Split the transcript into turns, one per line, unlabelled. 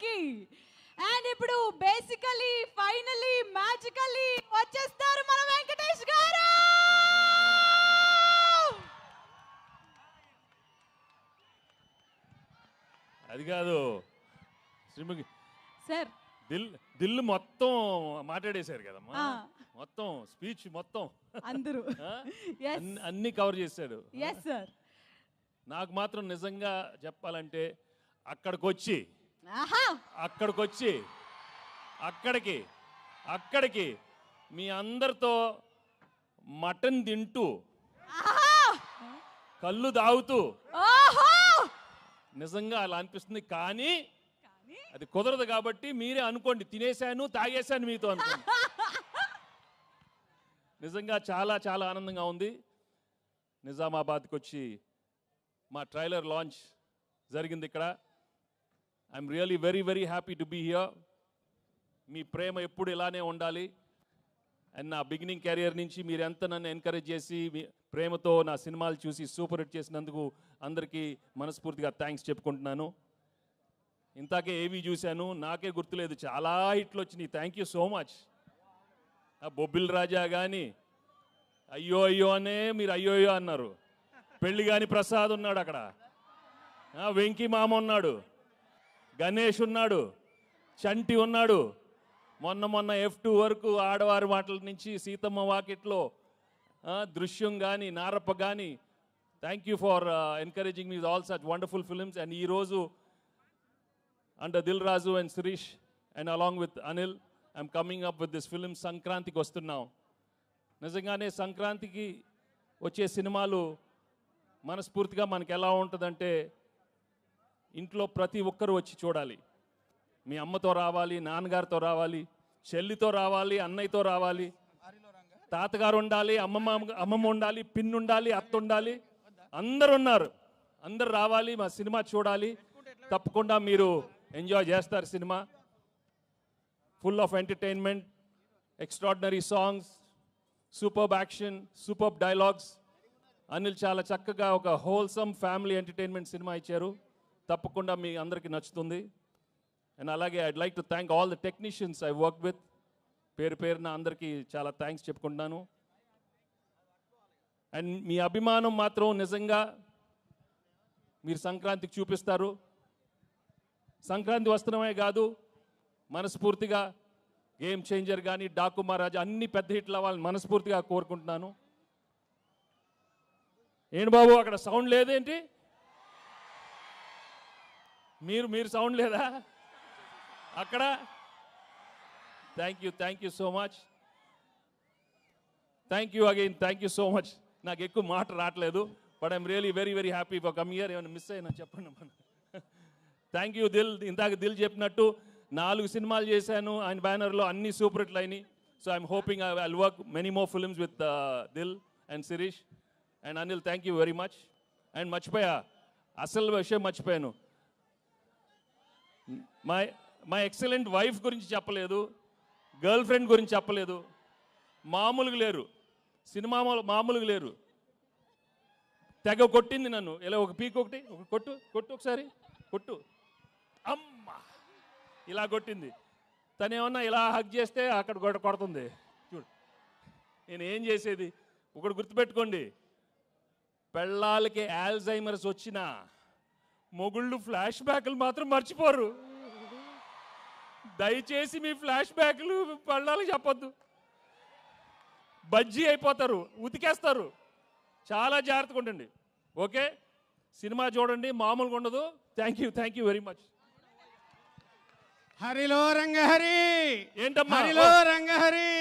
Venky. And ఇప్పుడు basically finally magically వచ్చేస్తారు మన వెంకటేష్ గారు.
అది కాదు శ్రీముఖి
సార్,
దిల్ మొత్తం మాట్లాడేశారు కదమ్మా, మొత్తం స్పీచ్ మొత్తం
అందరూ
అన్ని కవర్ చేశాడు.
Yes sir.
నాకు మాత్రం నిజంగా చెప్పాలంటే అక్కడికి మీ అందరితో మటన్ తింటూ కళ్ళు తాగుతూ నిజంగా అలా అనిపిస్తుంది. కానీ అది కుదరదు కాబట్టి మీరే అనుకోండి, తినేశాను తాగేశాను మీతో అనుకోండి. నిజంగా చాలా చాలా ఆనందంగా ఉంది. నిజామాబాద్కి వచ్చి మా ట్రైలర్ లాంచ్ జరిగింది ఇక్కడ. I'm really very very happy to be here. మీ ప్రేమ ఎప్పుడు ఇలానే ఉండాలి. అండ్ నా బిగినింగ్ కెరియర్ నుంచి మీరు ఎంత నన్ను ఎంకరేజ్ చేసి మీ ప్రేమతో నా సినిమాలు చూసి సూపర్ హిట్ చేసినందుకు అందరికీ మనస్ఫూర్తిగా థ్యాంక్స్ చెప్పుకుంటున్నాను. ఇంతాకే ఏవి చూశాను, నాకే గుర్తులేదు, చాలా హిట్లు వచ్చినాయి. Thank you so much. Bobbili Raja కానీ అయ్యో అయ్యో అనే మీరు అయ్యో అయ్యో అన్నారు. పెళ్లి కాని ప్రసాద్ ఉన్నాడు అక్కడ, వెంకీ మామ ఉన్నాడు, గణేష్ ఉన్నాడు, చంటి ఉన్నాడు. మొన్న F2 వరకు ఆడవారి మాటల నుంచి సీతమ్మ వాకిట్లో దృశ్యం కానీ నారప్ప కానీ. Thank you for encouraging me all such wonderful films. And ఈరోజు under Dil Raju and Shirish and along with Anil I'm coming up with this film. సంక్రాంతికి వస్తున్నాం. నిజంగానే సంక్రాంతికి వచ్చే సినిమాలు మనస్ఫూర్తిగా మనకి ఎలా ఉంటుందంటే ఇంట్లో ప్రతి ఒక్కరూ వచ్చి చూడాలి. మీ అమ్మతో రావాలి, నాన్నగారితో రావాలి, చెల్లితో రావాలి, అన్నయ్యతో రావాలి, తాతగారు ఉండాలి, అమ్మమ్మ ఉండాలి, పిన్ ఉండాలి, అత్త ఉండాలి, అందరు ఉన్నారు. అందరు రావాలి, మా సినిమా చూడాలి. తప్పకుండా మీరు ఎంజాయ్ చేస్తారు. Cinema full of entertainment, extraordinary songs, superb action, superb dialogues. Anil చాలా చక్కగా ఒక హోల్సమ్ ఫ్యామిలీ ఎంటర్టైన్మెంట్ సినిమా ఇచ్చారు. తప్పకుండా మీ అందరికీ నచ్చుతుంది. అండ్ అలాగే I'd like to thank all the technicians I work with. పేరున అందరికీ చాలా థ్యాంక్స్ చెప్పుకుంటున్నాను. అండ్ మీ అభిమానం మాత్రం నిజంగా మీరు సంక్రాంతికి చూపిస్తారు. సంక్రాంతి వస్తున్నామే కాదు, మనస్ఫూర్తిగా గేమ్ చేంజర్ కానీ, డాకు మహారాజా అన్ని పెద్ద హిట్లు అవ్వాలని మనస్ఫూర్తిగా కోరుకుంటున్నాను. ఏంటి బాబు అక్కడ సౌండ్ లేదేంటి? మీరు సౌండ్ లేదా అక్కడ? Thank you so much. Thank you again, thank you so much. నాకు ఎక్కువ మాట రావట్లేదు, but I'm really very very happy for come here. ఏమైనా మిస్ అయినా చెప్పండి. Thank you Dil. ఇందాక దిల్ చెప్పినట్టు 4 సినిమాలు చేశాను ఆయన బ్యానర్లో, అన్ని సూపర్ హిట్లు అయినాయి. So I'm hoping I will work many more films with Dil and Shirish and Anil. Thank you very much. And మర్చిపోయా, అసలు విషయం మర్చిపోయాను. మా ఎక్సలెంట్ వైఫ్ గురించి చెప్పలేదు, గర్ల్ ఫ్రెండ్ గురించి చెప్పలేదు. మామూలుగా లేరు, సినిమా మామూలుగా లేరు. తెగ కొట్టింది నన్ను. ఇలా ఒక పీక్ ఒకటి కొట్టు ఒకసారి కొట్టు, అమ్మ ఇలా కొట్టింది. తను ఏమన్నా ఇలా హగ్ చేస్తే అక్కడ కొడుతుంది. చూడు నేను ఏం చేసేది. ఒకటి గుర్తుపెట్టుకోండి, పెళ్ళాలకి ఆల్జైమర్స్ వచ్చినా మొగుళ్ళు ఫ్లాష్ బ్యాక్లు మాత్రం మర్చిపోరు. దయచేసి మీ ఫ్లాష్ బ్యాక్లు పెళ్ళాలకు చెప్పొద్దు, బజ్జీ అయిపోతారు, ఉతికేస్తారు. చాలా జాగ్రత్తగా ఉండండి. ఓకే, సినిమా చూడండి, మామూలుగా ఉండదు. Thank you very much.
హరిలో రంగహరి,
ఏంటమ్మా
హరిలో రంగహరి,